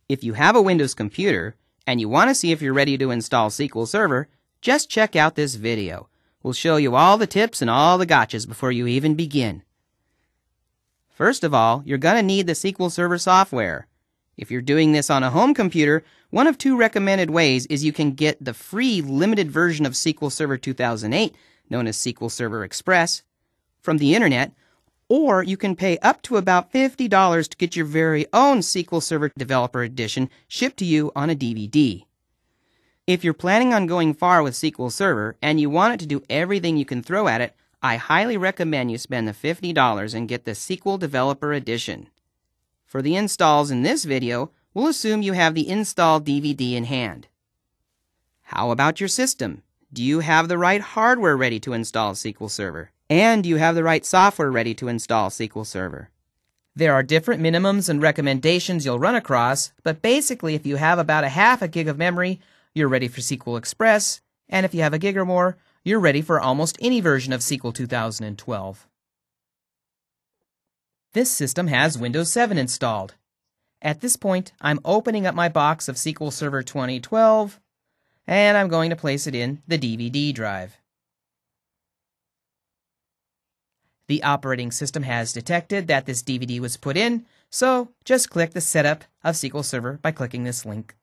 If you have a Windows computer and you want to see if you're ready to install SQL Server, just check out this video. We'll show you all the tips and all the gotchas before you even begin. First of all, you're going to need the SQL Server software. If you're doing this on a home computer, one of two recommended ways is you can get the free limited version of SQL Server 2008, known as SQL Server Express, from the internet, or you can pay up to about $50 to get your very own SQL Server Developer Edition shipped to you on a DVD. If you're planning on going far with SQL Server and you want it to do everything you can throw at it, I highly recommend you spend the $50 and get the SQL Developer Edition. For the installs in this video, we'll assume you have the installed DVD in hand. How about your system? Do you have the right hardware ready to install SQL Server? And do you have the right software ready to install SQL Server? There are different minimums and recommendations you'll run across, but basically if you have about a half a gig of memory, you're ready for SQL Express, and if you have a gig or more, you're ready for almost any version of SQL 2012. This system has Windows 7 installed. At this point, I'm opening up my box of SQL Server 2012, and I'm going to place it in the DVD drive. The operating system has detected that this DVD was put in, so just click the Setup of SQL Server by clicking this link.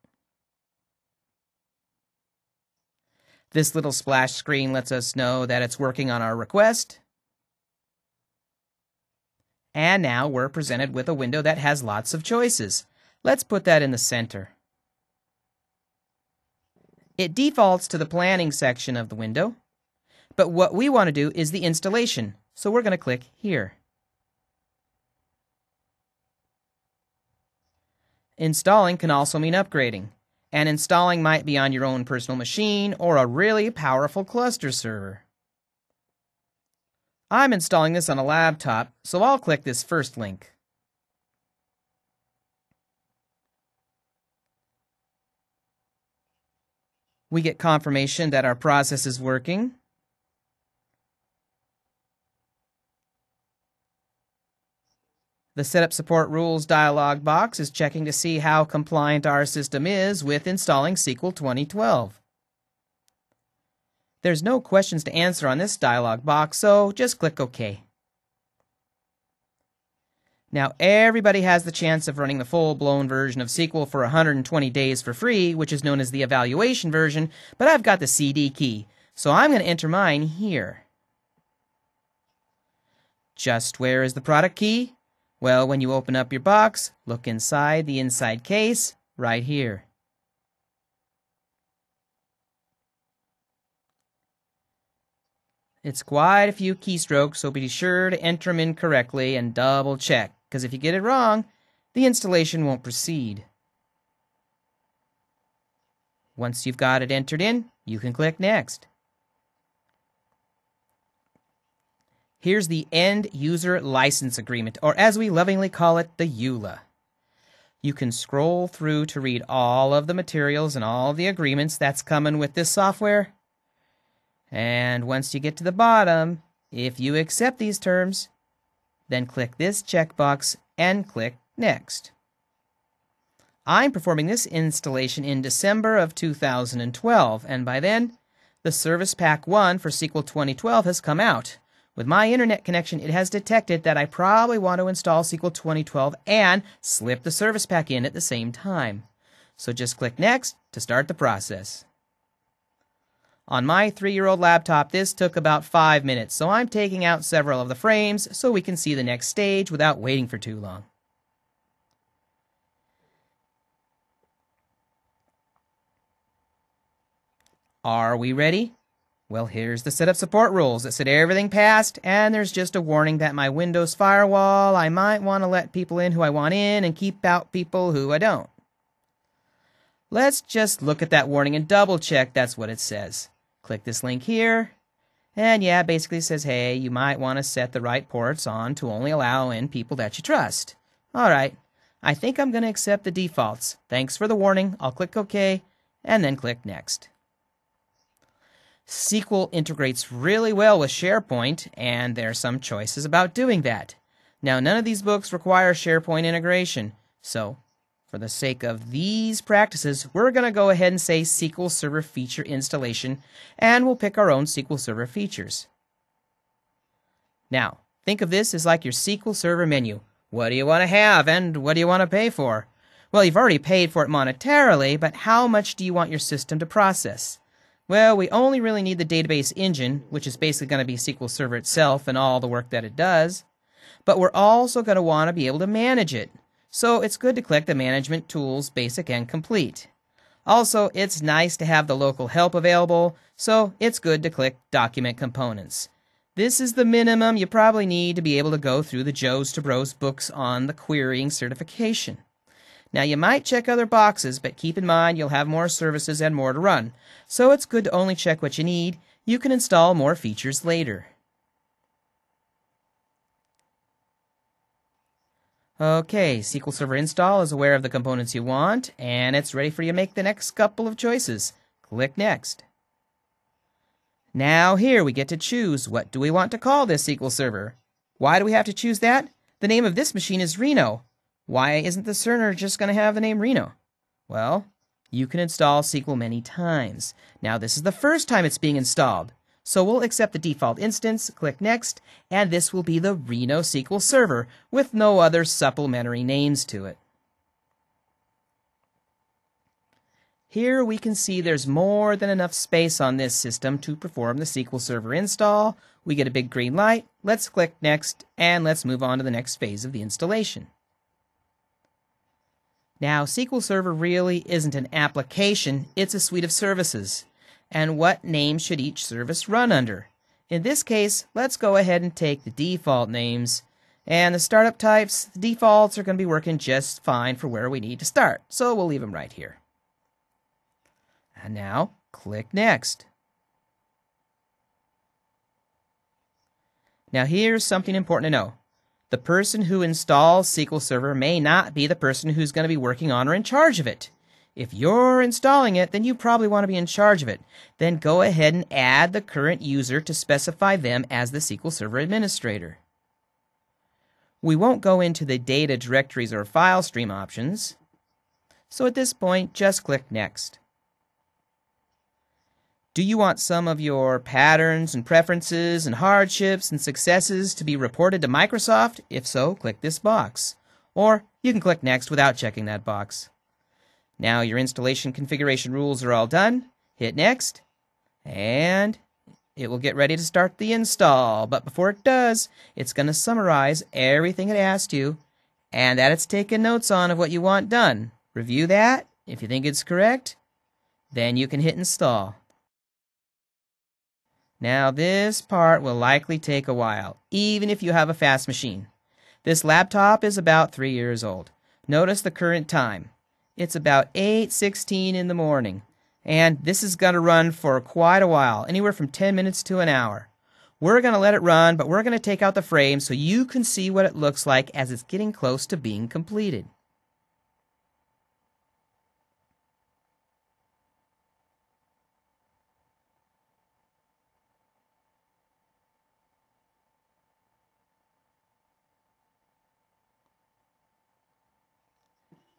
This little splash screen lets us know that it's working on our request. And now we're presented with a window that has lots of choices. Let's put that in the center. It defaults to the planning section of the window, but what we want to do is the installation. So we're going to click here. Installing can also mean upgrading, and installing might be on your own personal machine or a really powerful cluster server. I'm installing this on a laptop, so I'll click this first link. We get confirmation that our process is working. The Setup Support Rules dialog box is checking to see how compliant our system is with installing SQL 2012. There's no questions to answer on this dialog box, so just click OK. Now everybody has the chance of running the full-blown version of SQL for 120 days for free, which is known as the evaluation version, but I've got the CD key, so I'm going to enter mine here. Just where is the product key? Well, when you open up your box, look inside the inside case, right here. It's quite a few keystrokes, so be sure to enter them in correctly and double check, because if you get it wrong, the installation won't proceed. Once you've got it entered in, you can click Next. Here's the End User License Agreement, or as we lovingly call it, the EULA. You can scroll through to read all of the materials and all the agreements that's coming with this software. And once you get to the bottom, if you accept these terms, then click this checkbox and click Next. I'm performing this installation in December of 2012, and by then, the Service Pack 1 for SQL 2012 has come out. With my internet connection, it has detected that I probably want to install SQL 2012 and slip the service pack in at the same time. So just click Next to start the process. On my 3-year-old laptop, this took about 5 minutes, so I'm taking out several of the frames so we can see the next stage without waiting for too long. Are we ready? Well, here's the Setup Support Rules that said everything passed, and there's just a warning that my Windows firewall, I might want to let people in who I want in and keep out people who I don't. Let's just look at that warning and double check that's what it says. Click this link here, and yeah, it basically says, hey, you might want to set the right ports on to only allow in people that you trust. Alright, I think I'm going to accept the defaults. Thanks for the warning. I'll click OK, and then click Next. SQL integrates really well with SharePoint, and there are some choices about doing that. Now, none of these books require SharePoint integration, so For the sake of these practices, we're going to go ahead and say SQL Server Feature Installation, and we'll pick our own SQL Server features. Now, think of this as like your SQL Server menu. What do you want to have, and what do you want to pay for? Well, you've already paid for it monetarily, but how much do you want your system to process? Well, we only really need the database engine, which is basically going to be SQL Server itself and all the work that it does. But we're also going to want to be able to manage it. So it's good to click the Management Tools Basic and Complete. Also, it's nice to have the local help available, so it's good to click Document Components. This is the minimum you probably need to be able to go through the Joes2pros books on the querying certification. Now, you might check other boxes, but keep in mind you'll have more services and more to run, so it's good to only check what you need. You can install more features later. Okay, SQL Server Install is aware of the components you want, and it's ready for you to make the next couple of choices. Click Next. Now here we get to choose what do we want to call this SQL Server. Why do we have to choose that? The name of this machine is Reno. Why isn't the Cerner just going to have the name Reno? Well, you can install SQL many times. Now this is the first time it's being installed. So we'll accept the default instance, click Next, and this will be the Reno SQL Server with no other supplementary names to it. Here we can see there's more than enough space on this system to perform the SQL Server install. We get a big green light. Let's click Next, and let's move on to the next phase of the installation. Now, SQL Server really isn't an application, it's a suite of services. And what name should each service run under? In this case, let's go ahead and take the default names. And the startup types, the defaults are going to be working just fine for where we need to start, so we'll leave them right here. And now, click Next. Now here's something important to know. The person who installs SQL Server may not be the person who's going to be working on or in charge of it. If you're installing it, then you probably want to be in charge of it. Then go ahead and add the current user to specify them as the SQL Server administrator. We won't go into the data directories or file stream options. So at this point, just click Next. Do you want some of your patterns and preferences and hardships and successes to be reported to Microsoft? If so, click this box. Or you can click Next without checking that box. Now your installation configuration rules are all done. Hit Next, and it will get ready to start the install. But before it does, it's going to summarize everything it asked you and that it's taken notes on of what you want done. Review that. If you think it's correct, then you can hit Install. Now this part will likely take a while, even if you have a fast machine. This laptop is about 3 years old. Notice the current time. It's about 8:16 in the morning, and this is going to run for quite a while, anywhere from 10 minutes to an hour. We're going to let it run, but we're going to take out the frame so you can see what it looks like as it's getting close to being completed.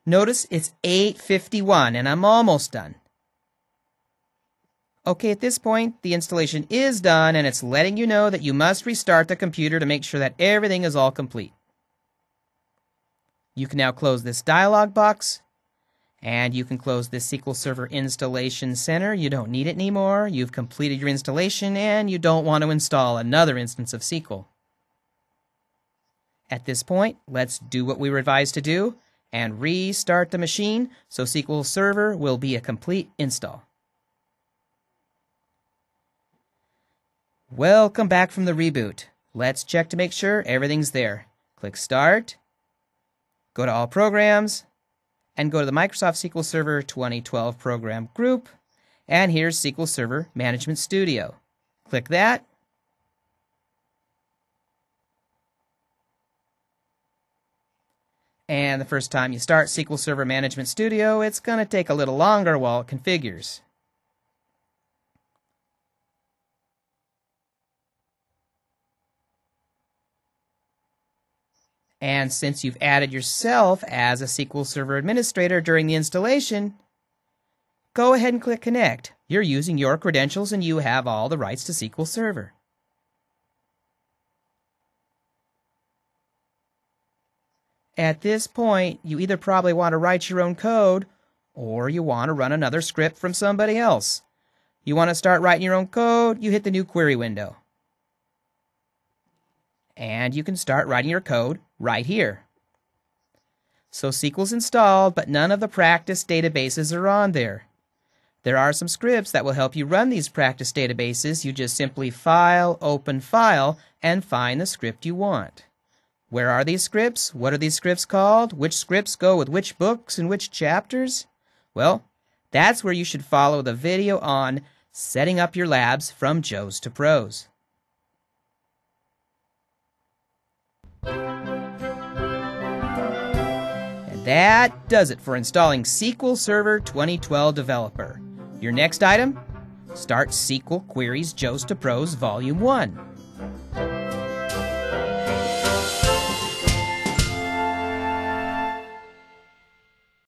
Notice it's 8:51 and I'm almost done. Okay, at this point, the installation is done and it's letting you know that you must restart the computer to make sure that everything is all complete. You can now close this dialog box, and you can close this SQL Server Installation Center. You don't need it anymore. You've completed your installation and you don't want to install another instance of SQL. At this point, let's do what we were advised to do and restart the machine so SQL Server will be a complete install. Welcome back from the reboot. Let's check to make sure everything's there. Click Start, go to All Programs, and go to the Microsoft SQL Server 2012 Program Group, and here's SQL Server Management Studio. Click that. And the first time you start SQL Server Management Studio, it's going to take a little longer while it configures. And since you've added yourself as a SQL Server administrator during the installation, go ahead and click Connect. You're using your credentials and you have all the rights to SQL Server. At this point, you either probably want to write your own code or you want to run another script from somebody else. You want to start writing your own code, you hit the new query window. And you can start writing your code right here. So SQL's installed, but none of the practice databases are on there. There are some scripts that will help you run these practice databases. You just simply File, Open File, and find the script you want. Where are these scripts? What are these scripts called? Which scripts go with which books and which chapters? Well, that's where you should follow the video on setting up your labs from Joes2pros. And that does it for installing SQL Server 2012 Developer. Your next item? Start SQL Queries Joes2pros Volume 1.